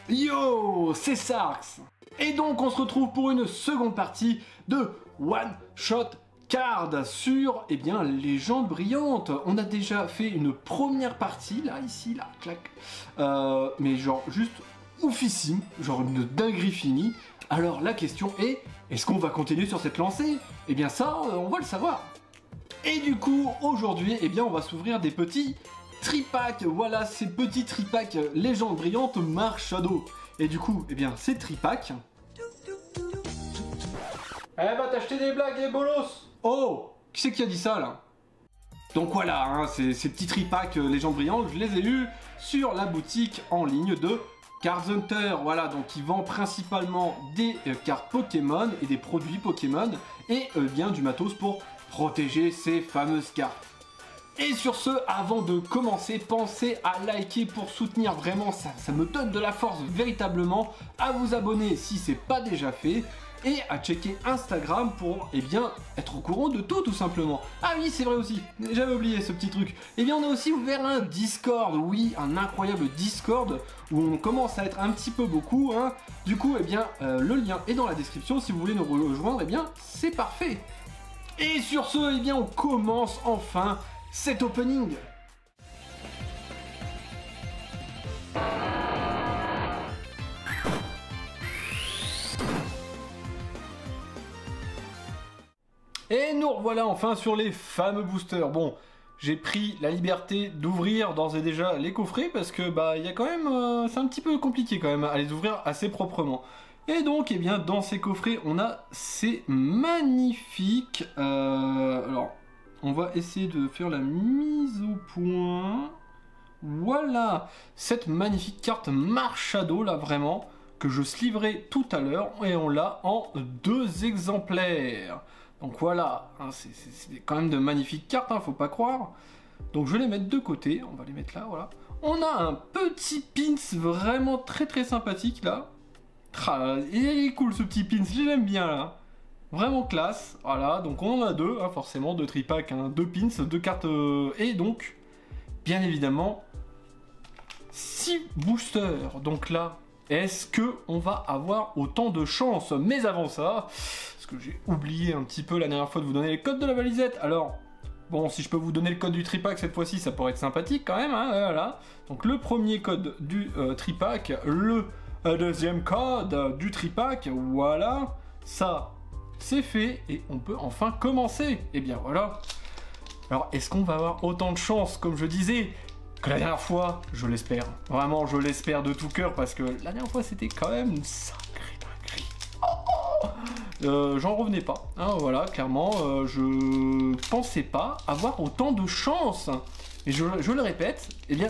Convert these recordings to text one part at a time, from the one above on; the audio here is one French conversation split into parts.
Yo, c'est Sarx. Et donc on se retrouve pour une seconde partie de One Shot Card sur, Légende Brillante. On a déjà fait une première partie, là, ici, là, clac. Mais genre juste oufissime, genre une dinguerie finie. Alors la question est, est-ce qu'on va continuer sur cette lancée? Eh bien ça, on va le savoir. Et du coup, aujourd'hui, on va s'ouvrir des petits tripacks. Voilà, ces petits tripacks Légende Brillante Marshadow. Et du coup, ces tripacks... Eh bah t'as acheté des blagues, les bolos! Oh! Qui c'est qui a dit ça, là? Donc voilà, hein, ces petits tripacks Légende Brillante, je les ai eus sur la boutique en ligne de Card Hunter. Voilà, donc ils vendent principalement des cartes Pokémon et des produits Pokémon et du matos pour protéger ces fameuses cartes. Et sur ce, avant de commencer, pensez à liker pour soutenir vraiment, ça me donne de la force véritablement, à vous abonner si c'est pas déjà fait, et à checker Instagram pour, être au courant de tout simplement. Ah oui, c'est vrai aussi, j'avais oublié ce petit truc. On a aussi ouvert un Discord, oui, un incroyable Discord, où on commence à être un petit peu beaucoup, hein. Du coup, le lien est dans la description, si vous voulez nous rejoindre, c'est parfait. Et sur ce, on commence enfin cet opening. Et nous revoilà enfin sur les fameux boosters. Bon, j'ai pris la liberté d'ouvrir d'ores et déjà les coffrets parce que il y a quand même, c'est un petit peu compliqué quand même à les ouvrir assez proprement. Et donc, dans ces coffrets, on a ces magnifiques... alors, on va essayer de faire la mise au point. Voilà, cette magnifique carte Marshadow, là, vraiment, que je sleeverai tout à l'heure. Et on l'a en 2 exemplaires. Donc voilà, hein, c'est quand même de magnifiques cartes, hein, faut pas croire. Donc je vais les mettre de côté, on va les mettre là, voilà. On a un petit pins vraiment très sympathique, là. Il est cool ce petit pins, je l'aime bien là. Vraiment classe, voilà, donc on en a 2, hein, forcément, 2 tripacks, hein, 2 pins, 2 cartes, et donc, bien évidemment, 6 boosters. Donc là, est-ce que on va avoir autant de chance? Mais avant ça, parce que j'ai oublié un petit peu la dernière fois de vous donner les codes de la valisette, alors... Bon, si je peux vous donner le code du tripack cette fois-ci, ça pourrait être sympathique quand même, hein, voilà. Donc le premier code du tripack, le deuxième code du tripack, voilà. Ça, c'est fait, et on peut enfin commencer. Et bien voilà. Alors, est-ce qu'on va avoir autant de chance, comme je disais, que la dernière fois? Je l'espère. Vraiment, je l'espère de tout cœur, parce que la dernière fois, c'était quand même une sacrée dinguerie. J'en revenais pas, hein, voilà, clairement, je pensais pas avoir autant de chance. Et je le répète,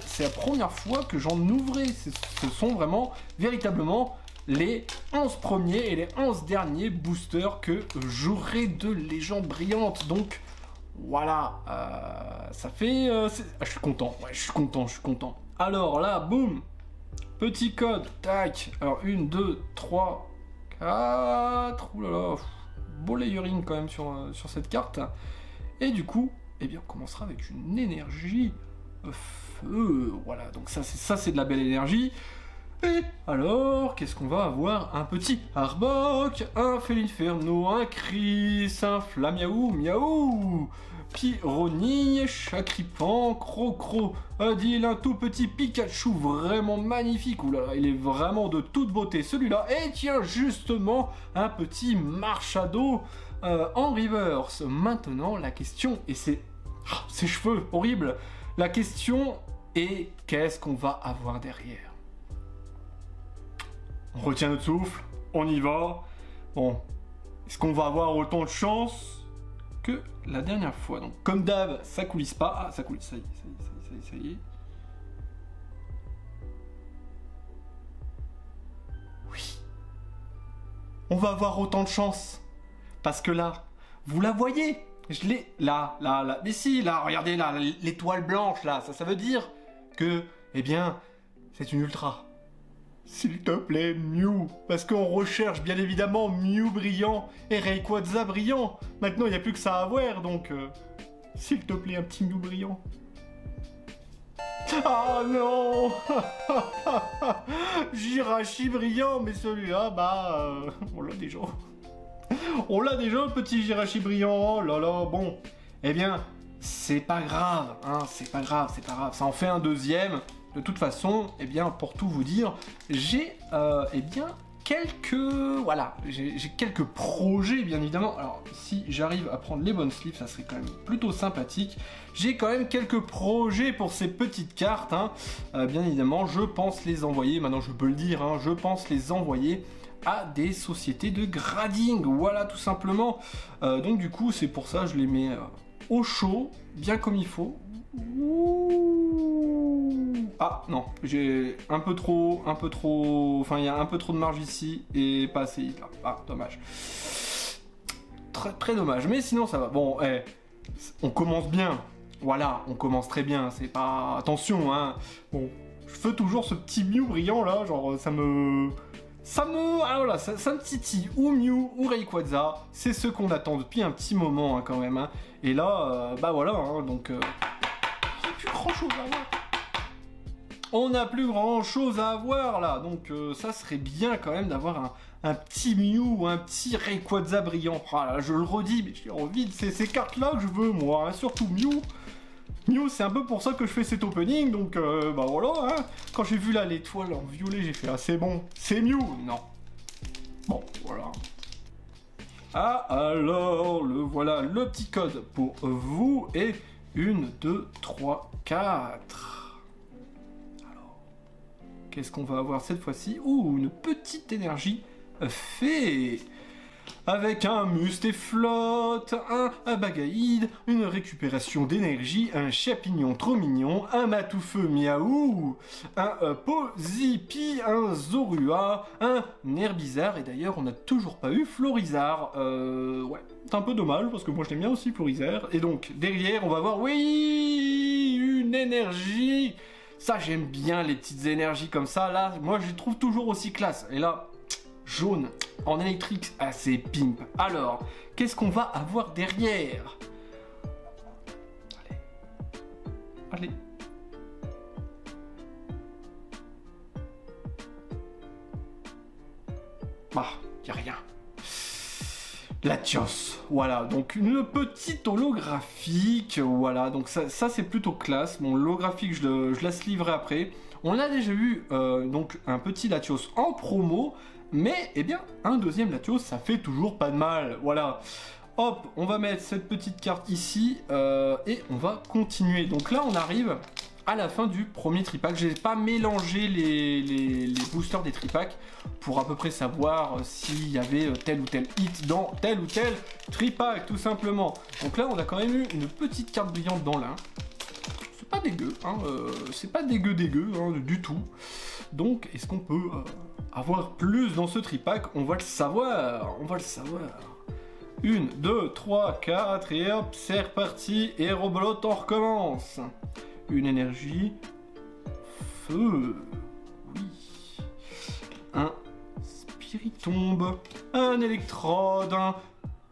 c'est la première fois que j'en ouvrais. Ce sont vraiment, véritablement, les 11 premiers et les 11 derniers boosters que j'aurai de Légende Brillante. Donc, voilà, ça fait... je suis content, ouais, je suis content. Alors là, boum, petit code, tac, alors 1, 2, 3... 4, oulala, beau layering quand même sur cette carte. Et du coup, on commencera avec une énergie feu, voilà, donc ça c'est de la belle énergie. Et alors, qu'est-ce qu'on va avoir? Un petit Arbok, un Félinferno, un Chris, un Flamiaou, Miaou, Pyronille, Chakripan, Crocro, Adil, un tout petit Pikachu vraiment magnifique, oulala, il est vraiment de toute beauté celui-là, et tiens, justement, un petit Marshadow en reverse. Maintenant, la question, et c'est... Oh, ses cheveux, horrible. La question est, qu'est-ce qu'on va avoir derrière? On retient notre souffle, on y va. Bon, est-ce qu'on va avoir autant de chance que la dernière fois? Donc, comme d'hab, ça coulisse pas. Ah, ça coulisse, ça y est. Oui. On va avoir autant de chance. Parce que là, vous la voyez? Je l'ai... Là. Mais si, là, regardez, là, l'étoile blanche, là. Ça veut dire que, c'est une ultra. S'il te plaît, Mew, parce qu'on recherche bien évidemment Mew brillant et Rayquaza brillant. Maintenant, il n'y a plus que ça à voir, donc... s'il te plaît, un petit Mew brillant. Ah non. Jirachi brillant, mais celui-là, on l'a déjà. On l'a déjà, le petit Jirachi brillant. Oh là là, bon. Eh bien, c'est pas grave, hein, c'est pas grave. Ça en fait un deuxième. De toute façon, eh bien, pour tout vous dire, j'ai, j'ai quelques projets, bien évidemment. Alors, si j'arrive à prendre les bonnes sleeves, ça serait quand même plutôt sympathique. J'ai quand même quelques projets pour ces petites cartes, hein. Bien évidemment, je pense les envoyer, maintenant je peux le dire, hein, je pense les envoyer à des sociétés de grading, voilà, tout simplement. Donc du coup, c'est pour ça, je les mets au chaud, bien comme il faut. Ouh. Ah non, j'ai un peu trop, enfin il y a un peu trop de marge ici et pas assez là. Ah, dommage. Très, très dommage, mais sinon ça va. Bon, on commence bien. Voilà, on commence très bien, c'est pas... Attention, hein. Bon, je fais toujours ce petit Mew brillant là, genre ça me... Ah voilà, ça me titille. Ou Mew, ou Rayquaza, c'est ce qu'on attend depuis un petit moment, hein, quand même, hein. Et là, voilà, hein, donc... il n'y a plus grand chose à voir. On n'a plus grand chose à avoir là, donc ça serait bien quand même d'avoir un petit Mew ou un petit Rayquaza brillant. Ah là, je le redis, mais j'ai envie de ces cartes-là que je veux, moi, hein, surtout Mew. Mew, c'est un peu pour ça que je fais cet opening, donc voilà, hein. Quand j'ai vu là l'étoile en violet, j'ai fait, ah c'est bon, c'est Mew. Non. Bon, voilà. Ah, alors, voilà, le petit code pour vous est 1, 2, 3, 4. Alors, qu'est-ce qu'on va avoir cette fois-ci? Ouh, une petite énergie fée. Avec un Mustéflotte, un Bagaïde, une récupération d'énergie, un Chapignon trop mignon, un Matoufeu Miaou, un Pozipi, un Zorua, un Herbizarre, et d'ailleurs on n'a toujours pas eu Florizarre. Ouais, c'est un peu dommage parce que moi je l'aime bien aussi Florizarre. Et donc derrière on va voir, oui, une énergie. Ça j'aime bien les petites énergies comme ça, là, moi je les trouve toujours aussi classe. Et là... jaune, en électrique, assez pimp. Alors, qu'est-ce qu'on va avoir derrière? Allez. Bah, y a rien. Latios, voilà, donc une petite holographique, voilà, donc ça c'est plutôt classe. Bon, l'holographique, je la livrer après. On a déjà eu, donc, un petit Latios en promo. Mais, eh bien, un deuxième Latios, ça fait toujours pas de mal, voilà. Hop, on va mettre cette petite carte ici, et on va continuer. Donc là, on arrive à la fin du premier tripack. J'ai pas mélangé les boosters des tripacks pour à peu près savoir s'il y avait tel ou tel hit dans tel ou tel tripack, tout simplement. Donc là, on a quand même eu une petite carte brillante dans l'un. C'est pas dégueu, hein, c'est pas dégueu, hein, du tout. Donc, est-ce qu'on peut... avoir plus dans ce tripack, on va le savoir, 1, 2, 3, 4, et hop, c'est reparti, et rebolote, on recommence. Une énergie, feu, oui. Un Spiritomb, un Électrode, un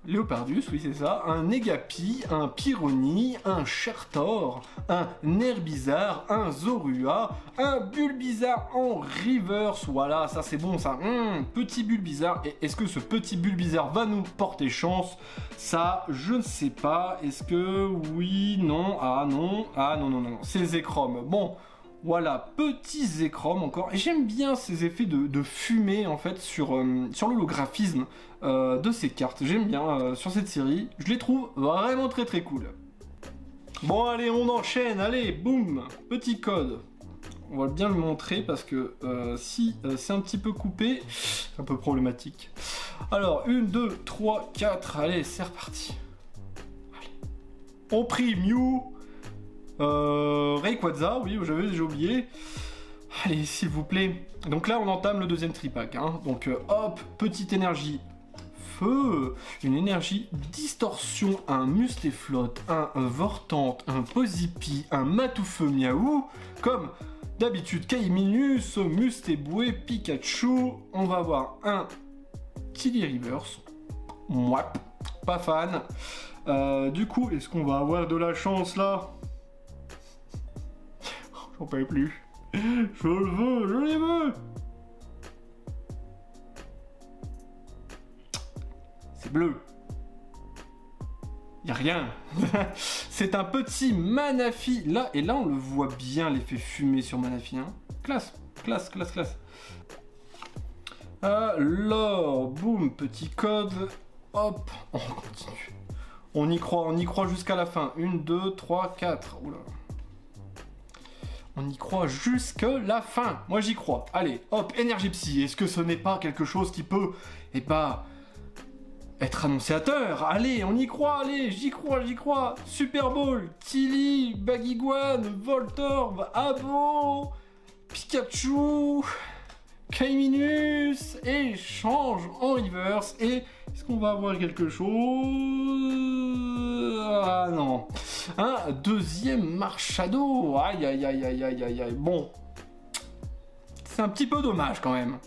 Léopardus, oui c'est ça, un Negapi, un Pyroni, un Chertor, un Herbizarre, un Zorua, un Bulbizarre en reverse, voilà, ça c'est bon ça, petit Bulbizarre, et est-ce que ce petit Bulbizarre va nous porter chance? Ça, je ne sais pas, est-ce que oui, non, non, c'est Zekrom, bon... Voilà, petits Zekrom encore, et j'aime bien ces effets de fumée en fait sur l'holographisme de ces cartes, j'aime bien sur cette série, je les trouve vraiment très très cool. Bon allez, on enchaîne, allez, boum, petit code. On va bien le montrer parce que si c'est un petit peu coupé, c'est un peu problématique. Alors, 1, 2, 3, 4, allez, c'est reparti. Allez. On prie Mew. Rayquaza, oui, j'avais déjà oublié. Allez, s'il vous plaît. Donc là, on entame le deuxième tripack. Hein. Donc, hop, petite énergie feu, une énergie distorsion, un Mustéflotte, un Vortante, un Pozipi, un Matoufeu Miaou, comme d'habitude Kaiminus, Mustéboué, Pikachu. On va avoir un Tilly Reverse. Moi, pas fan. Du coup, est-ce qu'on va avoir de la chance là? J'en peux plus. Je le veux, je les veux. C'est bleu. Y a rien. C'est un petit Manafi. Là, et là, on le voit bien, l'effet fumé sur Manafi. Hein. Classe, classe, classe, classe. Alors, boum, petit code. Hop, on continue. On y croit jusqu'à la fin. 1, 2, 3, 4. Oula. On y croit jusqu'à la fin. Moi, j'y crois. Allez, hop, énergie psy. Est-ce que ce n'est pas quelque chose qui peut, et pas... être annonciateur? Allez, on y croit, allez, j'y crois, j'y crois. Super Bowl, Tilly, Baguiguan, Voltorb, Abo, Pikachu, Kaiminus, et change en reverse. Et est-ce qu'on va avoir quelque chose? Ah non. Un deuxième Marshado. Aïe, aïe, aïe, aïe, aïe, aïe, aïe. Bon. C'est un petit peu dommage quand même.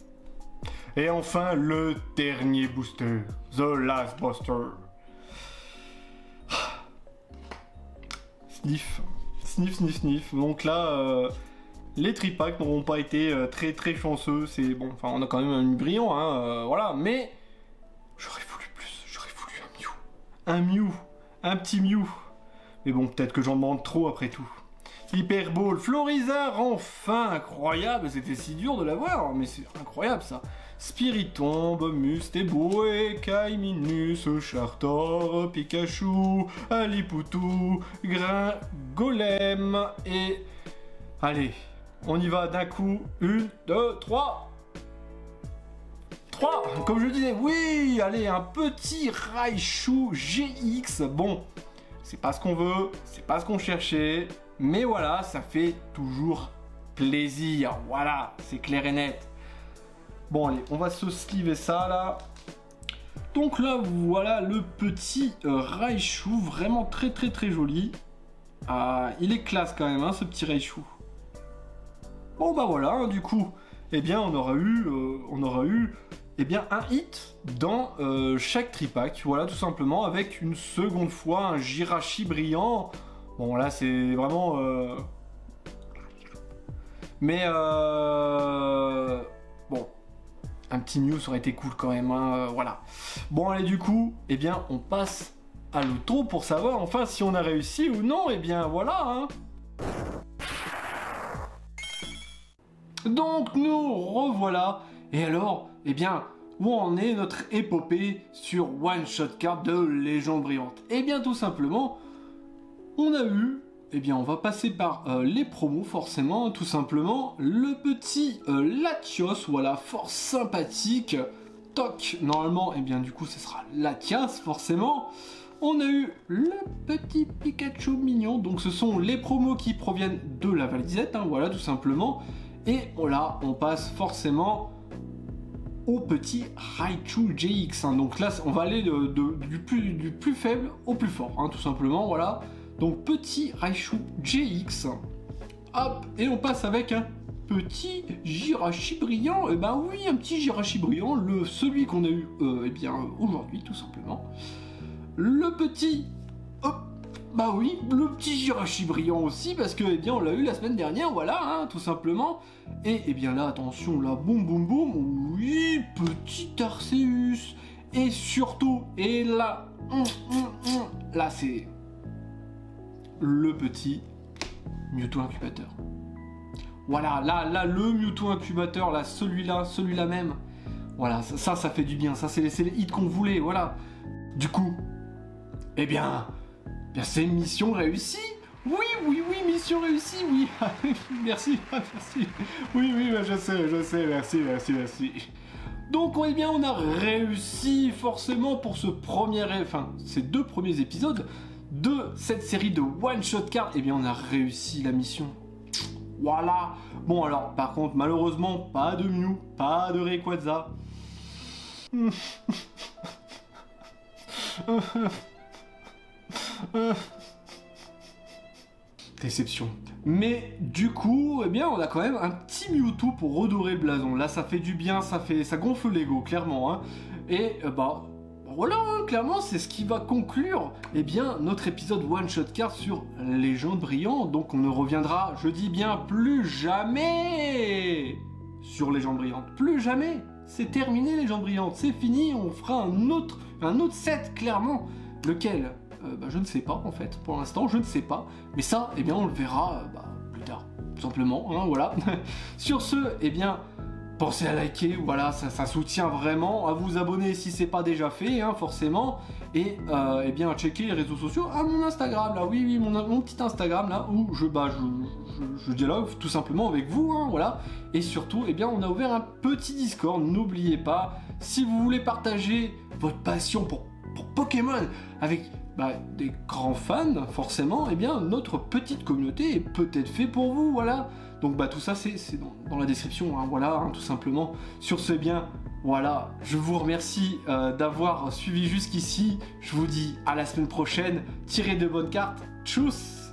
Et enfin, le dernier booster. The last booster. Sniff. Sniff, sniff, sniff. Donc là, les tripacks n'auront pas été très très chanceux. C'est bon, enfin, on a quand même un brillant, hein, voilà. Mais j'aurais voulu plus. J'aurais voulu un Mew. Un Mew. Un petit Mew. Mais bon, peut-être que j'en demande trop après tout. Hyper Ball, Florizard, enfin, incroyable. C'était si dur de l'avoir, mais c'est incroyable ça. Spiritomb, Mustéboué, Kaiminus, Chartor, Pikachu, Alipoutou, Grain, Golem et... Allez, on y va d'un coup. 1, 2, 3. 3, comme je disais, oui, allez, un petit Raichu GX. Bon, c'est pas ce qu'on veut, c'est pas ce qu'on cherchait, mais voilà, ça fait toujours plaisir. Voilà, c'est clair et net. Bon allez, on va se sliver ça là. Donc là, voilà le petit Raichu, vraiment très très très joli. Il est classe quand même, hein, ce petit Raichu. Bon bah voilà, hein, du coup, eh bien on aura eu eh bien, un hit dans chaque tripack. Voilà, tout simplement, avec une seconde fois un Jirachi brillant. Bon là c'est vraiment... Mais bon... Un petit Mew, ça aurait été cool quand même, hein, voilà. Bon, allez, du coup, eh bien, on passe à l'auto pour savoir, enfin, si on a réussi ou non, eh bien, voilà, hein. Donc, nous revoilà. Et alors, eh bien, où en est notre épopée sur One Shot Card de Légende Brillante? Eh bien, tout simplement, on a eu... Eh bien, on va passer par les promos, forcément, tout simplement. Le petit Latios, voilà, fort sympathique. Toc, normalement, eh bien, du coup, ce sera Latias, forcément. On a eu le petit Pikachu mignon. Donc, ce sont les promos qui proviennent de la valisette, hein, voilà, tout simplement. Et là, on passe forcément au petit Raichu GX. Hein. Donc là, on va aller du plus faible au plus fort, hein, tout simplement, voilà. Donc petit Raichu GX, hop, et on passe avec un petit Jirachi brillant. Et ben oui, un petit Jirachi brillant, celui qu'on a eu eh bien aujourd'hui tout simplement. Le petit, hop, bah oui, le petit Jirachi brillant aussi parce que eh bien on l'a eu la semaine dernière, voilà, hein, tout simplement. Et eh bien là, attention, là, boum boum boum, oui, petit Arceus. Et surtout, et là, là c'est le petit Mewtwo incubateur. Voilà, là, le Mewtwo incubateur, là, celui-là même. Voilà, ça fait du bien. Ça, c'est les hits qu'on voulait, voilà. Du coup, eh bien c'est une mission réussie. Oui, mission réussie, oui. Merci. Oui, je sais, merci. Donc, eh bien, on a réussi, forcément, pour ces 2 premiers épisodes de cette série de One Shot Card. Eh bien, on a réussi la mission. Voilà. Bon, alors, par contre, malheureusement, pas de Mew, pas de Rayquaza. Déception. Mais du coup, eh bien, on a quand même un petit Mewtwo pour redorer le blason. Là, ça fait du bien, ça gonfle l'ego, clairement. Hein. Et bah voilà, hein, clairement, c'est ce qui va conclure notre épisode One Shot Card sur Légende Brillante. Donc on ne reviendra, je dis bien, plus jamais sur Légende Brillante. Plus jamais. C'est terminé Légende Brillante, c'est fini. On fera un autre set, clairement. Lequel je ne sais pas, en fait. Pour l'instant, je ne sais pas. Mais ça, on le verra plus tard. Tout simplement, hein, voilà. Sur ce, pensez à liker, voilà, ça soutient vraiment, à vous abonner si c'est pas déjà fait, hein, forcément, et à checker les réseaux sociaux, à mon Instagram, là, oui, mon petit Instagram, là, où je dialogue tout simplement avec vous, hein, voilà, et surtout, on a ouvert un petit Discord, n'oubliez pas, si vous voulez partager votre passion pour Pokémon avec des grands fans, forcément, notre petite communauté est peut-être fait pour vous, voilà. Donc tout ça c'est dans la description, hein, voilà, hein, tout simplement. Sur ce voilà, je vous remercie d'avoir suivi jusqu'ici. Je vous dis à la semaine prochaine. Tirez de bonnes cartes. Tchuss!